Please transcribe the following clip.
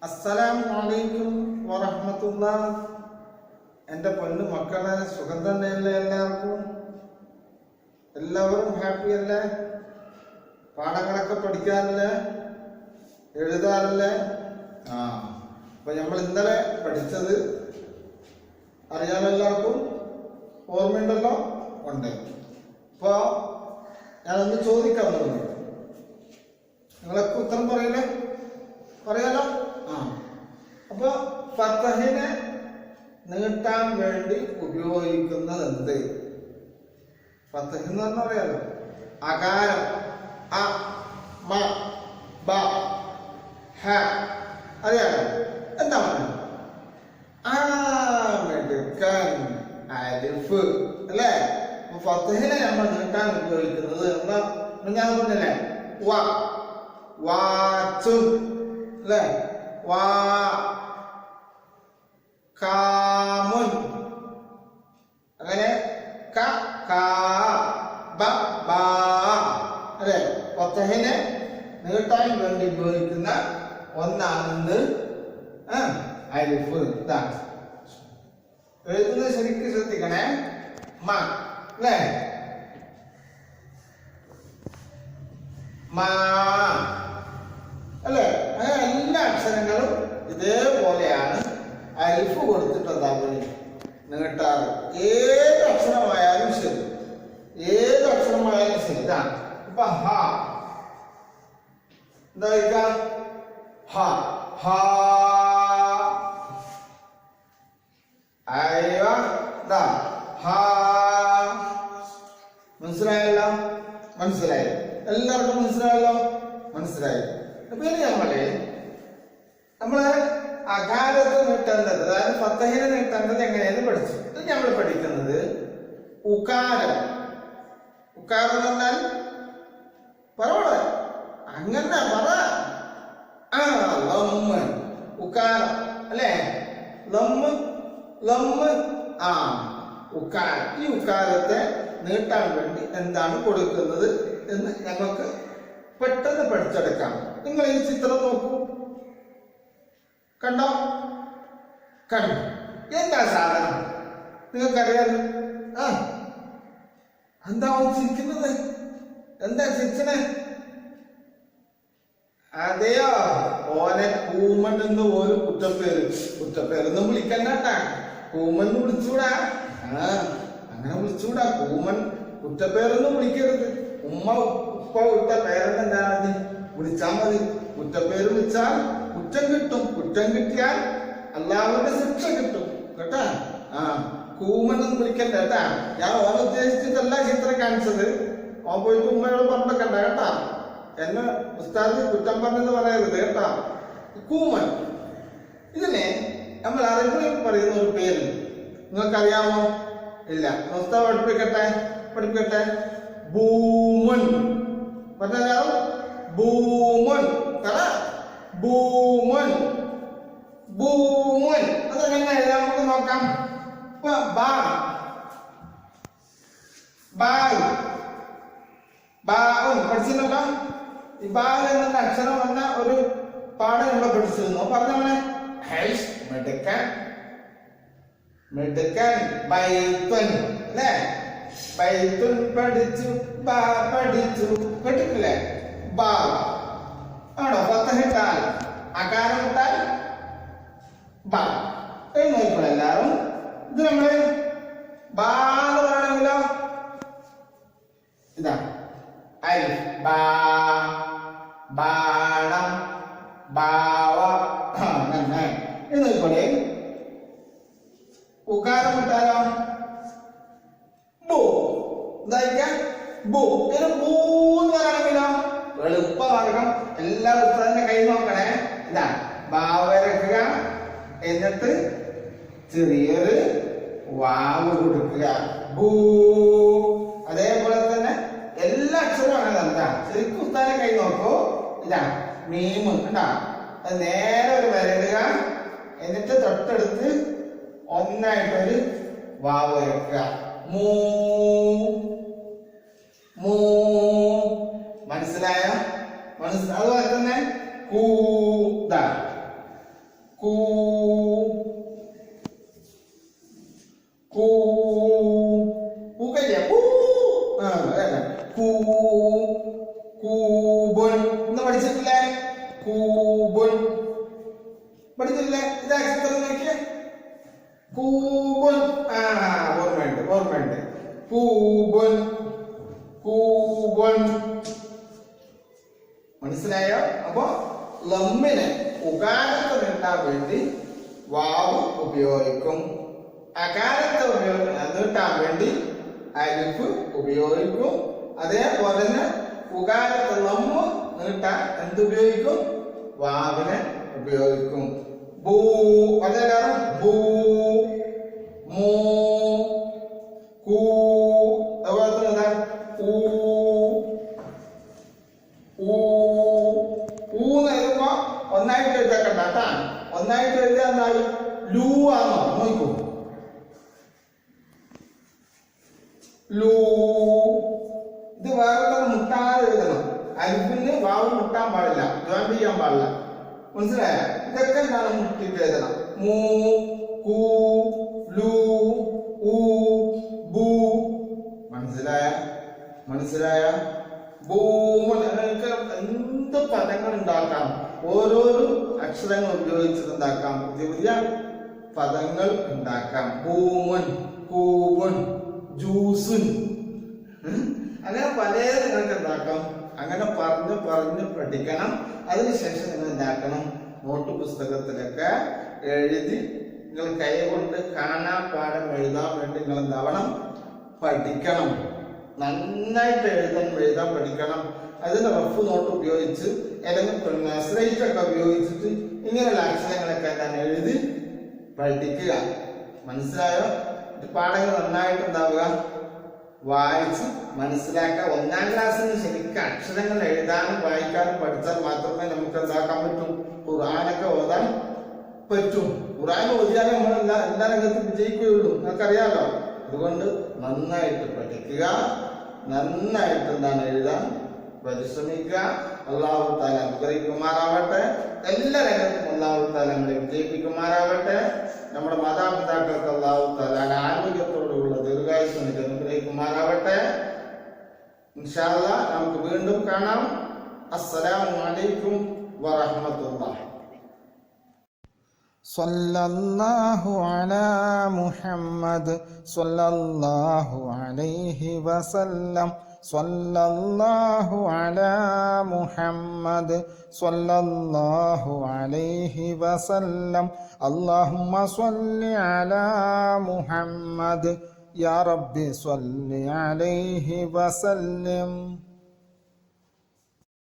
അസ്സലാമു അലൈക്കും വറഹ്മത്തുള്ളാഹ്. എൻ്റെ പൊന്നു മക്കളെ, സുഖം തന്നെയല്ലേ എല്ലാവർക്കും? എല്ലാവരും ഹാപ്പി അല്ലേ? പാഠങ്ങളൊക്കെ പഠിക്കാറില്ലേ? എഴുതാറില്ലേ? അപ്പൊ നമ്മൾ ഇന്നലെ പഠിച്ചത് അറിയാമോ? എല്ലാവർക്കും ഓർമ്മയുണ്ടല്ലോ? ഉണ്ട്. അപ്പൊ ഞാനൊന്ന് ചോദിക്കാൻ തോന്നുന്നു, നിങ്ങളൊക്കെ ഉത്തരം പറയില്ലേ? പറയാലോ? അപ്പൊ ഫതഹിനെ നീട്ടാൻ വേണ്ടി ഉപയോഗിക്കുന്നത് എന്ത്? ഫതഹ് എന്ന് പറഞ്ഞാൽ അറിയാലോ, അകാരം അ മ ബ ഹ, അറിയാലോ? എന്താ പറയുക? മെടുക്കൻ അലിഫ് അല്ലേ? ഫതഹിനെ നമ്മൾ നീട്ടാൻ ഉപയോഗിക്കുന്നത് എന്താ? ഞാൻ പറഞ്ഞല്ലേ, വ വാച്ചുൻ അല്ലേ? വാ കാമുൻ, അങ്ങനെ ക കാ ബ ബാ അല്ലേ? ഫതഹിനെ നീട്ടാൻ വേണ്ടി ഉപയോഗിക്കുന്ന ഒന്നാണെന്ന് അലിഫ്. ഇതാണ് എഴുതുന്നത്, ശരിക്കും ശ്രദ്ധിക്കണേ. മ അല്ലേ? മാ അല്ലേ? അങ്ങനെ എല്ലാ അക്ഷരങ്ങളും ഇതേപോലെയാണ് അലിഫ് കൊടുത്തിട്ട് നീട്ടാറ്. ഏത് അക്ഷരമായാലും ശരി, ഏത് അക്ഷരമായാലും ശരി. ഇതാണ് ഇപ്പൊ ഹ, എന്താ ഹ ഹ. ഹ, മനസ്സിലായല്ലോ? മനസ്സിലായി? എല്ലാവർക്കും മനസ്സിലായല്ലോ? മനസ്സിലായി. അപ്പൊ ഇനി നമ്മള് അകാരത്തെ നീട്ടേണ്ടത്, അതായത് ഫതഹിനെ നീട്ടേണ്ടത് എങ്ങനെയെന്ന് പഠിച്ചു. ഇത് നമ്മൾ പഠിക്കുന്നത് ഉകാരം. ഉകാരം എന്ന് പറഞ്ഞാൽ പറവണ അങ്ങനെ പറ. ലമ്മ്, ഉകാരം അല്ലേ? ലമ്മ് ലമ്മ്. ഉകാരം. ഈ ഉകാരത്തെ നീട്ടാൻ വേണ്ടി എന്താണ് കൊടുക്കുന്നത് എന്ന് ഞങ്ങൾക്ക് പെട്ടെന്ന് പഠിച്ചെടുക്കാം. നിങ്ങൾ ഈ ചിത്രം നോക്കൂ. കണ്ടോ? കണ്ടു. എന്താ സാധനം? നിങ്ങൾക്കറിയാലോ. എന്താ ചിരിക്കുന്നത്? എന്താ ചിരിച്ചനെ? അതെയോ, ഓനെ കൂമൻ എന്ന് ഒരു കുറ്റപ്പേരൊന്നും വിളിക്കണ്ടാ. കൂമൻ വിളിച്ചൂടാ. അങ്ങനെ വിളിച്ചൂടാ. കൂമൻ കുറ്റപ്പേരൊന്നും വിളിക്കരുത്. ഉമ്മ ഉപ്പ ഇട്ട പേരെന്താ മതി, വിളിച്ചാൽ മതി. കുറ്റപ്പേര് വിളിച്ചാൽ കുറ്റം കിട്ടും. കുറ്റം കിട്ടിയാൽ അല്ലാഹുവിന്റെ ശിക്ഷ കിട്ടും കേട്ടാ. കൂമനൊന്നും വിളിക്കണ്ട കേട്ടാ. ഞാൻ ഓനെ ഉദ്ദേശിച്ചിട്ടല്ല ചിത്രം കാണിച്ചത്. ഓൻ പോയിട്ട് ഉമ്മയോട് പറഞ്ഞിട്ടണ്ട കേട്ടാ. എന്നെ ഉസ്താദ് കുറ്റം പറഞ്ഞെന്ന് പറയരുത് കേട്ടാ. കൂമൻ, ഇതിനെ നമ്മൾ അറബിയിൽ പറയുന്ന ഒരു പേര് നിങ്ങൾക്കറിയാമോ? ഇല്ല. ഉസ്താദ് പഠിപ്പിക്കട്ടെ. ബൂമുൻ പറഞ്ഞാലോ? ബൂമുൻ. ബൂമുൻ ബൂമുൻ. അതെങ്ങനെ എഴുതാം നമുക്ക് നോക്കാം. പഠിച്ചിട്ടുണ്ടോ? ഈ ബാൽ എന്ന അക്ഷരം വന്ന ഒരു പാഠം നമ്മൾ പഠിച്ചിരുന്നു. പറഞ്ഞവനെ മിടുക്കൻ ബൈത്തുൻ അല്ലേ? ബൈത്തുൻ പഠിച്ചു, ബാ പഠിച്ചു. കേട്ടിട്ടില്ലേ? ബാ ആണോ? ഫതഹിട്ടാൽ അകാരം ഇട്ടാൽ ബാ. നോക്കിക്കോളൂ എല്ലാവരും. ഇത് നമ്മള് ബാ എന്ന് പറയണമെങ്കിലോ ഇതാ അലിഫ്. ബാ, ബാണം, ബാവ. അങ്ങനെ ഇത് നോക്കിക്കോളേ. ഉകാരം ഇട്ടാലോ ബു. എന്താ ബു. ബൂ എന്ന് പറയണമെങ്കിലോ എളുപ്പമാർഗം. എല്ലാ പുസ്തകത്തിന്റെ കൈ നോക്കണേ. ഇതാ ബാ വരക്കുക, എന്നിട്ട് ചെറിയൊരു വാവ് കൊടുക്കുക. ബൂ. അതേപോലെ തന്നെ എല്ലാ അക്ഷരവും അങ്ങനെ എന്താ ശരിക്കും പുസ്തകത്തിന്റെ കൈ നോക്കൂ. ഇതാ മീമ് കണ്ടാ. നേരെ ഒരു വരയിടുക, എന്നിട്ട് തൊട്ടടുത്ത് ഒന്നായിട്ടൊരു വാവ് വരക്കുക. മൂ. മനസ്സിലായോ? അതുപോലെ തന്നെ കൂത കൂ കൂ പൂക്കല്ലേ കൂ അതല്ല കൂ കൂബുൻ എന്ന് പഠിച്ചിട്ടില്ലേ കൂബുൻ പഠിച്ചിട്ടില്ലേ ഇത് അക്ഷരം നോക്കിയേ കൂബുൻ ഓർമ്മയുണ്ട് കൂബുൻ കൂബുൻ മനസ്സിലായോ അപ്പൊ ലമ്മിന് ഉകാരത്തെ നീട്ടാൻ വേണ്ടി വാവ് ഉപയോഗിക്കും അകാരത്തെ നീട്ടാൻ വേണ്ടി അലിഫ് ഉപയോഗിക്കും അതേപോലെ തന്നെ ഉകാരത്തെ ലമ്മ് നീട്ടാൻ എന്തുപയോഗിക്കും വാവിനെ ഉപയോഗിക്കും ബൂ അതെല്ലാം ബൂ മൂ കൂ അതുപോലെ തന്നെ ഊ ഊന്ന് എഴുതുമ്പോ ഒന്നായിട്ട് എഴുതക്കണ്ട കേട്ടാ ഒന്നായിട്ട് എഴുതിയാൽ എന്തായി ലൂ ആണോ നോക്കൂ ലൂ ഇത് വേറെ മുട്ടാതെ എഴുതണം അലിഫിന് വാവ് മുട്ടാൻ പാടില്ല ജോയിൻ ചെയ്യാൻ പാടില്ല മനസ്സിലായ ഇതൊക്കെ എന്താണ് മുട്ടിട്ട് എഴുതണം മൂ കൂ ലൂ ഊ ബൂ മനസ്സിലായ ഭൂമക്ക് എന്ത് പദങ്ങൾ ഉണ്ടാക്കാം ഓരോരോ അക്ഷരങ്ങൾ ഉപയോഗിച്ചിട്ട് ഉണ്ടാക്കാം പുതിയ പുതിയ പദങ്ങൾ ഉണ്ടാക്കാം ഭൂമൻ കൂവൻ ജ്യൂസുൻ അങ്ങനെ പല നിങ്ങൾക്ക് ഉണ്ടാക്കാം അങ്ങനെ പറഞ്ഞ് പഠിക്കണം അതിനുശേഷം നിങ്ങൾ ഉണ്ടാക്കണം നോട്ട് പുസ്തകത്തിലൊക്കെ എഴുതി നിങ്ങൾ കൈ കൊണ്ട് കാണാൻ പാഠം എഴുതാൻ വേണ്ടി നിങ്ങൾ എന്താവണം പഠിക്കണം നന്നായിട്ട് എഴുതാൻ പഠിക്കണം അതിന് റഫ് നോട്ട് ഉപയോഗിച്ച് അല്ലെങ്കിൽ സ്ലേറ്റ് ഒക്കെ ഉപയോഗിച്ചിട്ട് ഇങ്ങനെയുള്ള അക്ഷരങ്ങളൊക്കെ ഞാൻ എഴുതി പഠിക്കുക മനസ്സിലായോ പാഠങ്ങൾ നന്നായിട്ട് ഉണ്ടാവുക വായിച്ച് മനസ്സിലാക്കുക ഒന്നാം ക്ലാസ്സിന് ശരിക്കും അക്ഷരങ്ങൾ എഴുതാനും വായിക്കാനും പഠിച്ചാൽ മാത്രമേ നമുക്ക് എന്താക്കാൻ പറ്റൂ ഖുർആനൊക്കെ ഓതാൻ പറ്റും ഖുർആൻ ഓതിയാലേ നമ്മൾ എല്ലാ രംഗത്തും വിജയിക്കുകയുള്ളൂ നിങ്ങൾക്കറിയാലോ അതുകൊണ്ട് നന്നായിട്ട് പഠിക്കുക നന്നായിട്ട് എന്താണ് എഴുതാൻ പരിശ്രമിക്കുക അല്ലാഹു തആല അനുഗ്രഹിക്കുമാറാവട്ടെ എല്ലാ രംഗത്തും അല്ലാഹു തആല നമ്മളെ വിജയിപ്പിക്കുമാറാവട്ടെ നമ്മുടെ മാതാപിതാക്കൾക്ക് അല്ലാഹു തആല ആരോഗ്യത്തോടുള്ള ദീർഘായുസ്സ് അനുഗ്രഹിക്കുമാറാവട്ടെ ഇൻഷാ അല്ലാഹ് നമുക്ക് വീണ്ടും കാണാം അസ്സലാമു അലൈക്കും വറഹ്മത്തുള്ളാഹി സല്ലല്ലാഹു അലാ മുഹമ്മദ് സല്ലല്ലാഹു അലൈഹി വസല്ലം സല്ലല്ലാഹു അലാ മുഹമ്മദ് സല്ലല്ലാഹു അലൈഹി വസല്ലം അല്ലാഹുമ്മ സ്വല്ലി അലാ മുഹമ്മദ് യാ റബ്ബി സ്വല്ലി അലൈഹി വസല്ലം